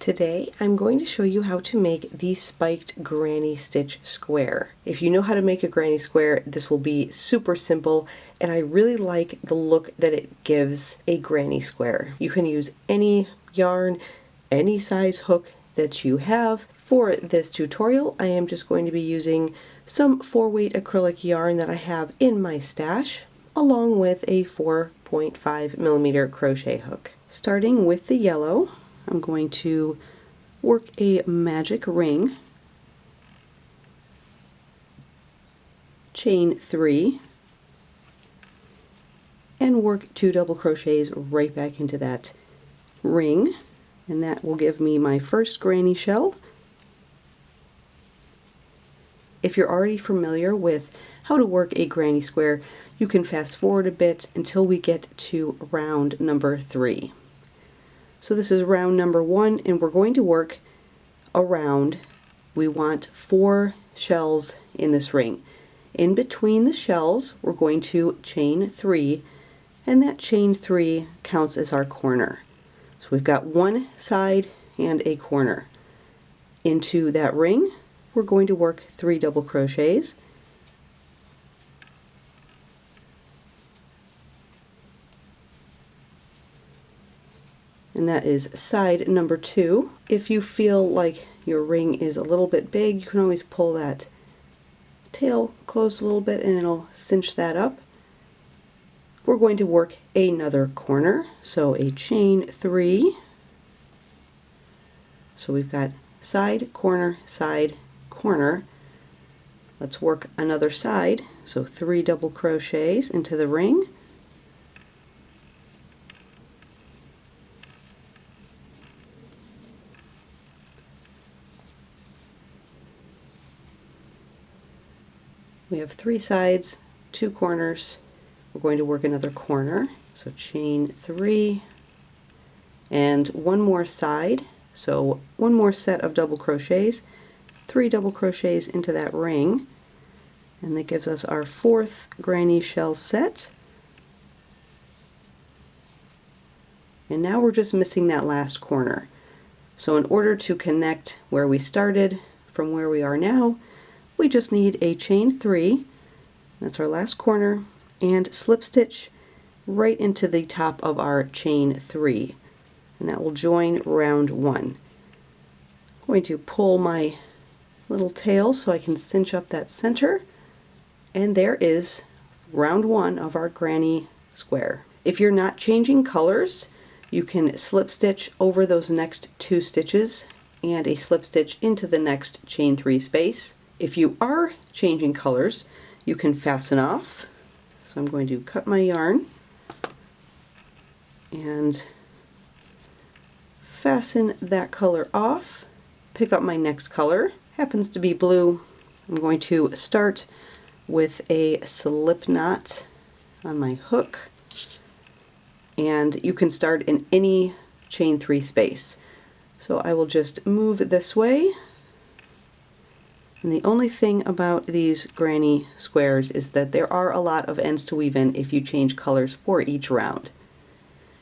Today I'm going to show you how to make the spiked granny stitch square. If you know how to make a granny square, this will be super simple, and I really like the look that it gives a granny square. You can use any yarn, any size hook that you have. For this tutorial, I am just going to be using some 4-weight acrylic yarn that I have in my stash, along with a 4.5mm crochet hook. Starting with the yellow, I'm going to work a magic ring, chain 3, and work 2 double crochets right back into that ring, and that will give me my first granny shell. If you're already familiar with how to work a granny square, you can fast forward a bit until we get to round number 3. So this is round number 1, and we're going to work around. We want 4 shells in this ring. In between the shells, we're going to chain 3, and that chain 3 counts as our corner. So we've got one side and a corner. Into that ring, we're going to work 3 double crochets. And that is side number 2. If you feel like your ring is a little bit big, you can always pull that tail close a little bit and it'll cinch that up. We're going to work another corner, so a chain 3. So we've got side, corner, side, corner. Let's work another side, so 3 double crochets into the ring. We have 3 sides, 2 corners. We're going to work another corner, so chain 3, and one more side, so one more set of double crochets, 3 double crochets into that ring, and that gives us our 4th granny shell set. And now we're just missing that last corner. So in order to connect where we started from where we are now, we just need a chain 3, that's our last corner, and slip stitch right into the top of our chain 3, and that will join round 1. I'm going to pull my little tail so I can cinch up that center, and there is round 1 of our granny square. If you're not changing colors, you can slip stitch over those next 2 stitches and a slip stitch into the next chain 3 space. If you are changing colors, you can fasten off. So I'm going to cut my yarn and fasten that color off. Pick up my next color, happens to be blue. I'm going to start with a slip knot on my hook, and you can start in any chain 3 space. So I will just move this way. And the only thing about these granny squares is that there are a lot of ends to weave in if you change colors for each round.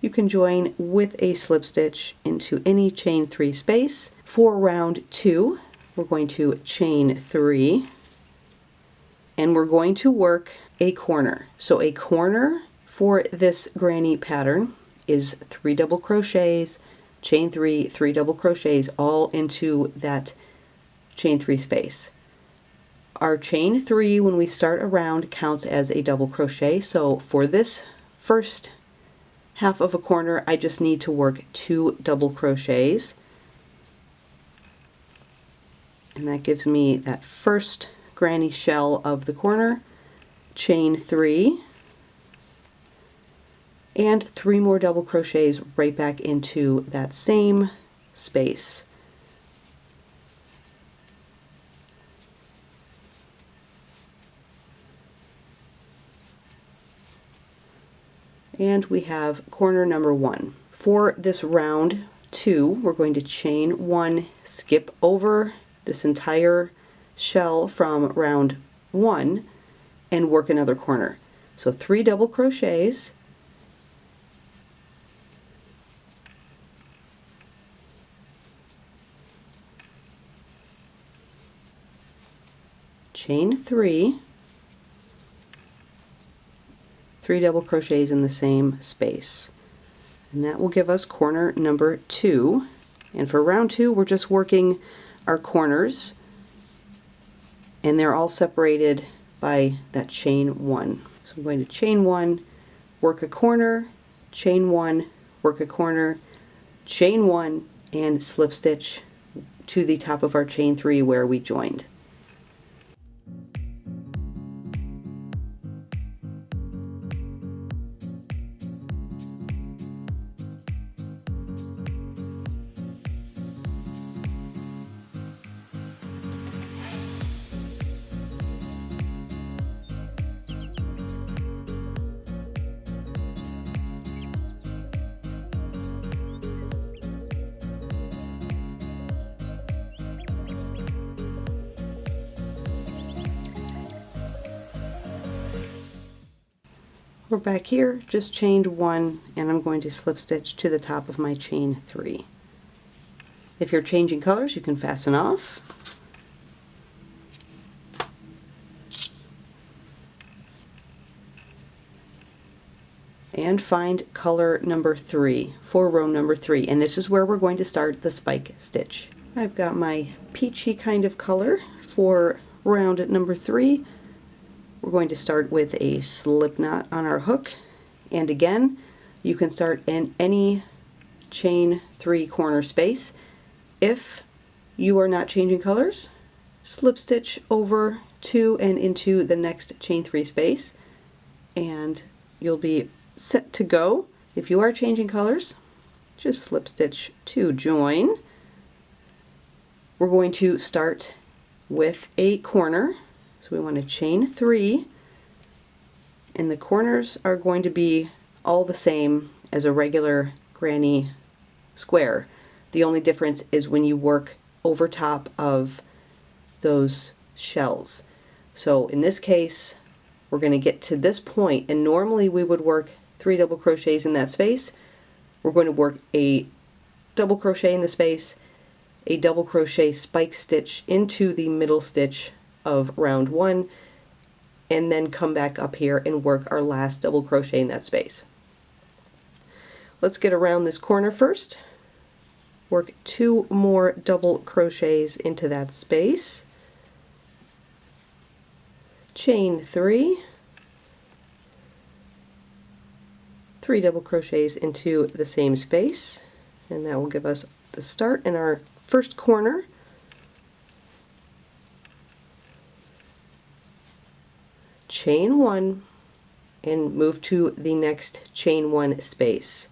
You can join with a slip stitch into any chain 3 space. For round 2, we're going to chain 3, and we're going to work a corner. So a corner for this granny pattern is 3 double crochets, chain 3, 3 double crochets, all into that chain 3 space. Our chain 3 when we start a round counts as a double crochet, so for this first half of a corner I just need to work 2 double crochets, and that gives me that first granny shell of the corner, chain 3, and 3 more double crochets right back into that same space. And we have corner number 1. For this round 2, we're going to chain 1, skip over this entire shell from round 1, and work another corner. So 3 double crochets, chain 3, 3 double crochets in the same space, and that will give us corner number 2. And for round 2 we're just working our corners, and they're all separated by that chain 1. So I'm going to chain 1, work a corner, chain 1, work a corner, chain 1, and slip stitch to the top of our chain 3 where we joined. We're back here, just chained 1, and I'm going to slip stitch to the top of my chain 3. If you're changing colors, you can fasten off. And find color number 3 for row number 3, and this is where we're going to start the spike stitch. I've got my peachy kind of color for round number 3. We're going to start with a slip knot on our hook, and again you can start in any chain 3 corner space. If you are not changing colors, slip stitch over to and into the next chain 3 space and you'll be set to go. If you are changing colors, just slip stitch to join. We're going to start with a corner. So we want to chain 3, and the corners are going to be all the same as a regular granny square. The only difference is when you work over top of those shells. So in this case we're going to get to this point, and normally we would work 3 double crochets in that space. We're going to work a double crochet in the space, a double crochet spike stitch into the middle stitch of round 1, and then come back up here and work our last double crochet in that space. Let's get around this corner first. Work 2 more double crochets into that space, chain 3, 3 double crochets into the same space, and that will give us the start in our first corner. Chain 1 and move to the next chain 1 space.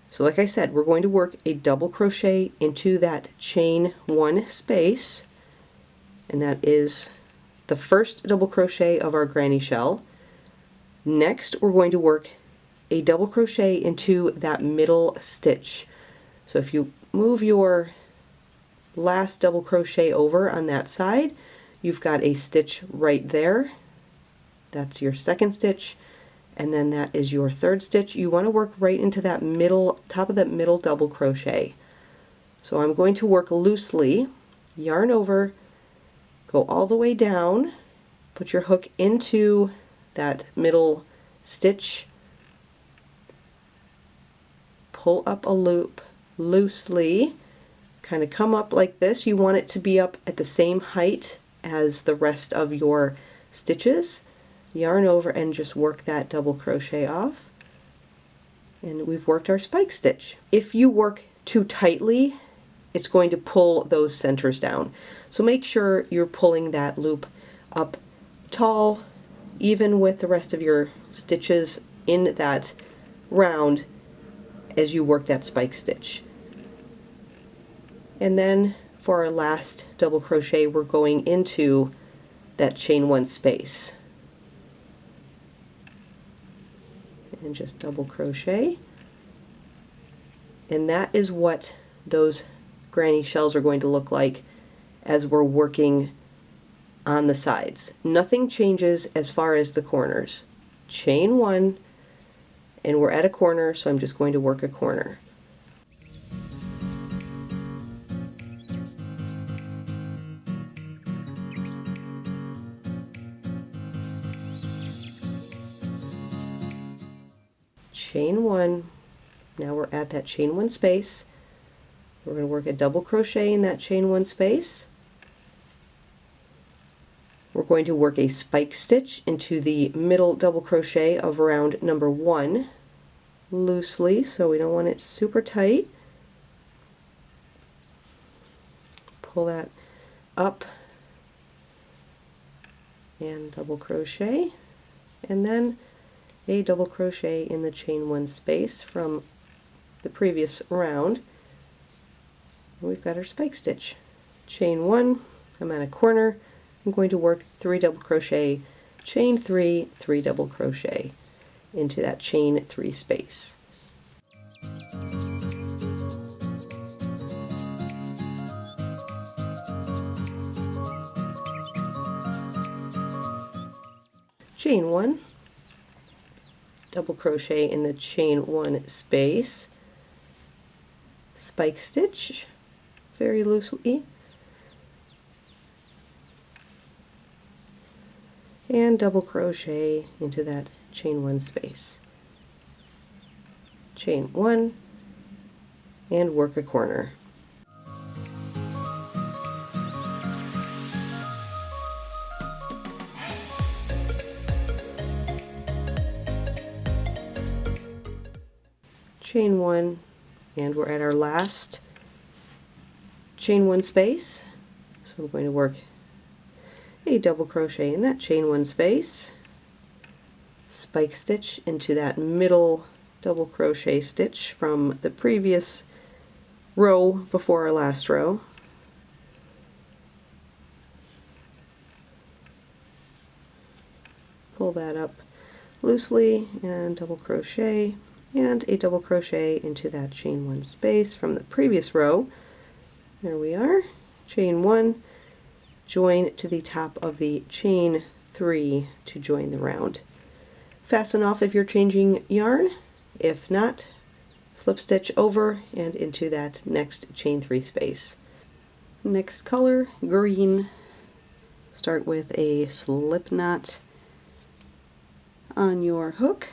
So like I said, we're going to work a double crochet into that chain 1 space, and that is the first double crochet of our granny shell. Next we're going to work a double crochet into that middle stitch. So if you move your last double crochet over on that side, you've got a stitch right there. That's your second stitch, and then that is your third stitch. You want to work right into that middle, top of that middle double crochet. So I'm going to work loosely, yarn over, go all the way down, put your hook into that middle stitch, pull up a loop loosely, kind of come up like this. You want it to be up at the same height as the rest of your stitches. Yarn over and just work that double crochet off, and we've worked our spike stitch. If you work too tightly, it's going to pull those centers down. So make sure you're pulling that loop up tall, even with the rest of your stitches in that round as you work that spike stitch. And then for our last double crochet, we're going into that chain 1 space. And just double crochet, and that is what those granny shells are going to look like as we're working on the sides. Nothing changes as far as the corners. Chain 1, and we're at a corner, so I'm just going to work a corner. chain one. Now we're at that chain one space. We're going to work a double crochet in that chain one space. We're going to work a spike stitch into the middle double crochet of round number 1 loosely, so we don't want it super tight. Pull that up and double crochet, and then a double crochet in the chain one space from the previous round. We've got our spike stitch. Chain one, I'm at a corner, I'm going to work 3 double crochet, chain 3, 3 double crochet into that chain 3 space. Chain 1, double crochet in the chain 1 space, spike stitch very loosely, and double crochet into that chain 1 space. Chain 1 and work a corner. Chain 1, and we're at our last chain 1 space, so I'm going to work a double crochet in that chain 1 space, spike stitch into that middle double crochet stitch from the previous row before our last row, pull that up loosely and double crochet, and a double crochet into that chain 1 space from the previous row. There we are, chain 1, join to the top of the chain 3 to join the round. Fasten off if you're changing yarn. If not, slip stitch over and into that next chain 3 space. Next color, green. Start with a slip knot on your hook.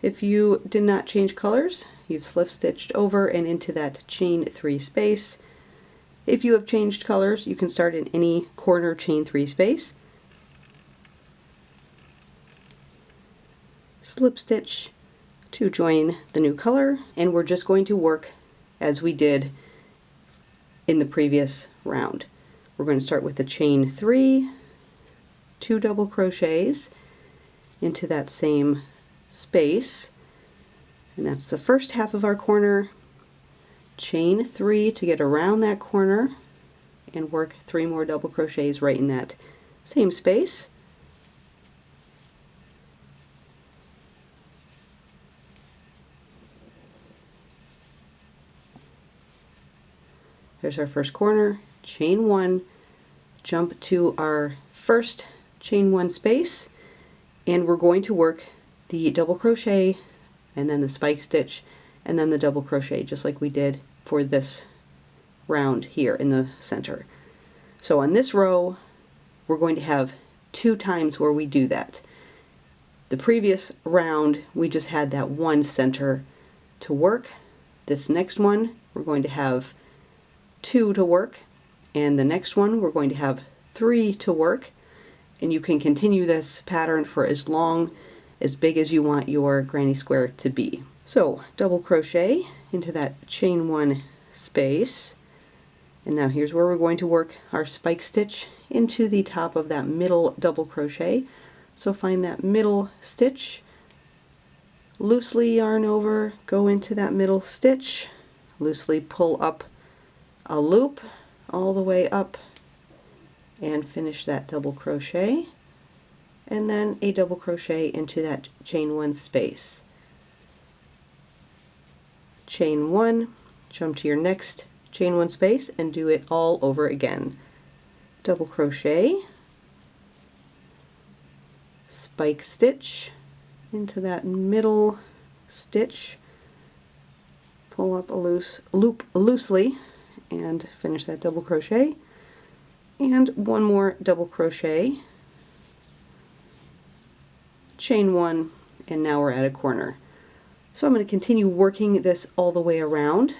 If you did not change colors, you've slip stitched over and into that chain 3 space. If you have changed colors, you can start in any corner chain 3 space. Slip stitch to join the new color, and we're just going to work as we did in the previous round. We're going to start with the chain 3, 2 double crochets into that same space, and that's the first half of our corner. Chain 3 to get around that corner and work 3 more double crochets right in that same space. There's our first corner, chain 1, jump to our first chain 1 space, and we're going to work the double crochet and then the spike stitch and then the double crochet, just like we did for this round here in the center. So on this row, we're going to have 2 times where we do that. The previous round, we just had that 1 center to work. This next one, we're going to have 2 to work, and the next one, we're going to have 3 to work. And you can continue this pattern for as long, as big as you want your granny square to be. So double crochet into that chain 1 space, and now here's where we're going to work our spike stitch into the top of that middle double crochet. So find that middle stitch, loosely yarn over, go into that middle stitch, loosely pull up a loop all the way up and finish that double crochet, and then a double crochet into that chain 1 space. Chain 1, jump to your next chain 1 space and do it all over again. Double crochet, spike stitch into that middle stitch, pull up a loop loosely and finish that double crochet, and 1 more double crochet, chain 1 and now we're at a corner. So I'm going to continue working this all the way around,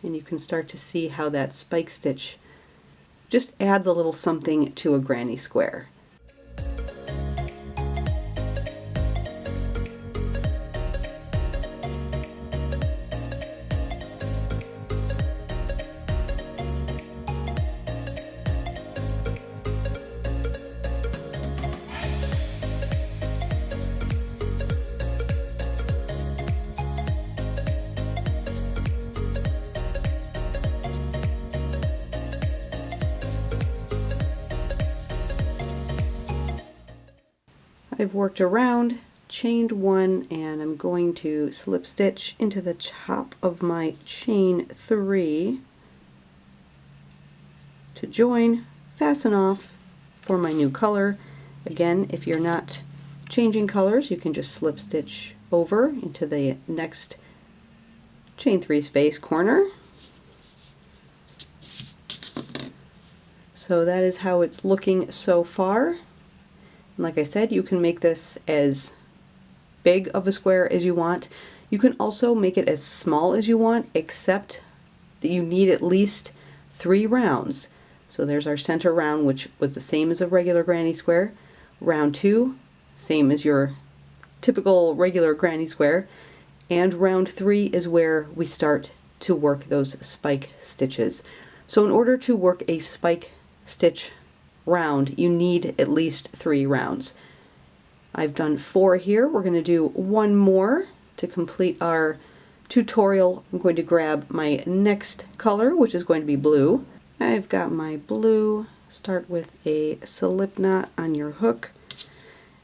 and you can start to see how that spike stitch just adds a little something to a granny square. I've worked around, chained one, and I'm going to slip stitch into the top of my chain 3 to join, fasten off for my new color. Again, if you're not changing colors, you can just slip stitch over into the next chain 3 space corner. So that is how it's looking so far. Like I said, you can make this as big of a square as you want. You can also make it as small as you want, except that you need at least 3 rounds. So there's our center round, which was the same as a regular granny square. Round 2, same as your typical regular granny square. And round 3 is where we start to work those spike stitches. So in order to work a spike stitch round, you need at least 3 rounds. I've done 4 here. We're going to do 1 more to complete our tutorial. I'm going to grab my next color, which is going to be blue. I've got my blue. Start with a slip knot on your hook.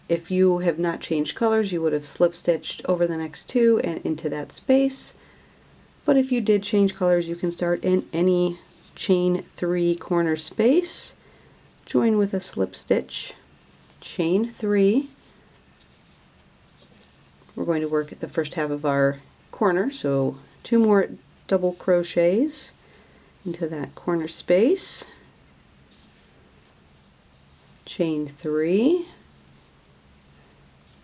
If you have not changed colors, you would have slip stitched over the next 2 and into that space. But if you did change colors, you can start in any chain 3 corner space. Join with a slip stitch, chain 3. We're going to work at the first half of our corner, so 2 more double crochets into that corner space, chain 3,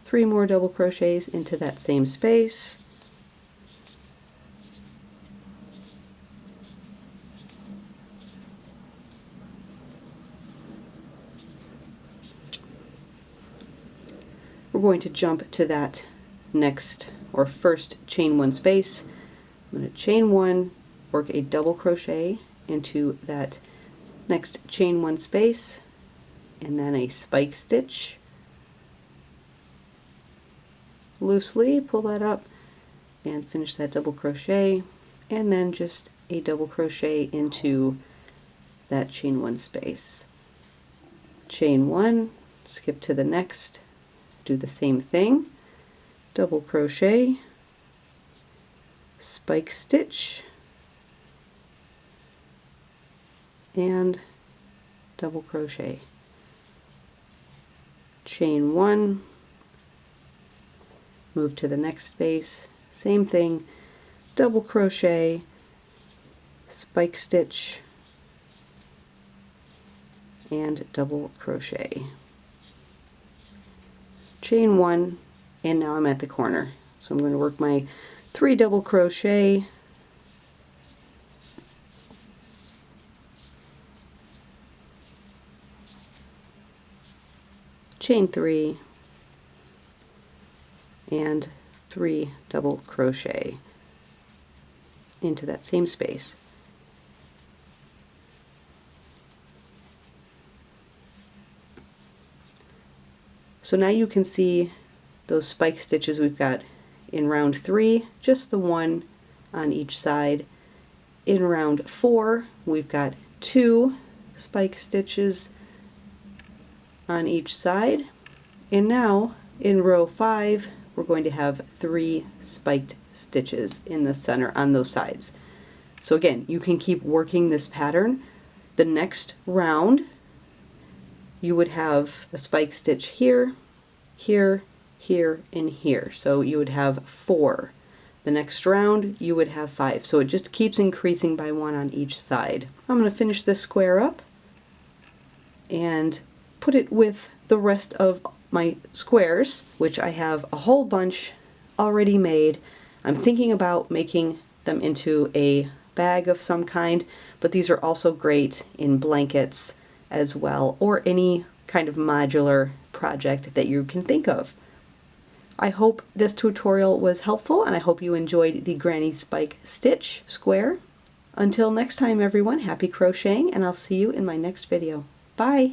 3 more double crochets into that same space, we're going to jump to that next or first chain 1 space. I'm going to chain 1, work a double crochet into that next chain 1 space, and then a spike stitch. Loosely pull that up and finish that double crochet, and then just a double crochet into that chain 1 space. Chain 1, skip to the next, do the same thing, double crochet, spike stitch, and double crochet. Chain 1, move to the next space, same thing, double crochet, spike stitch, and double crochet. Chain 1, and now I'm at the corner. So I'm going to work my 3 double crochet, chain 3, and 3 double crochet into that same space. So now you can see those spike stitches we've got in round 3, just the 1 on each side. In round 4, we've got 2 spike stitches on each side. And now in row 5, we're going to have 3 spiked stitches in the center on those sides. So again, you can keep working this pattern. The next round, you would have a spike stitch here, here, here, and here. So you would have 4. The next round, you would have 5. So it just keeps increasing by 1 on each side. I'm going to finish this square up and put it with the rest of my squares, which I have a whole bunch already made. I'm thinking about making them into a bag of some kind, but these are also great in blankets as well, or any kind of modular project that you can think of. I hope this tutorial was helpful, and I hope you enjoyed the granny spike stitch square. Until next time everyone, happy crocheting, and I'll see you in my next video. Bye!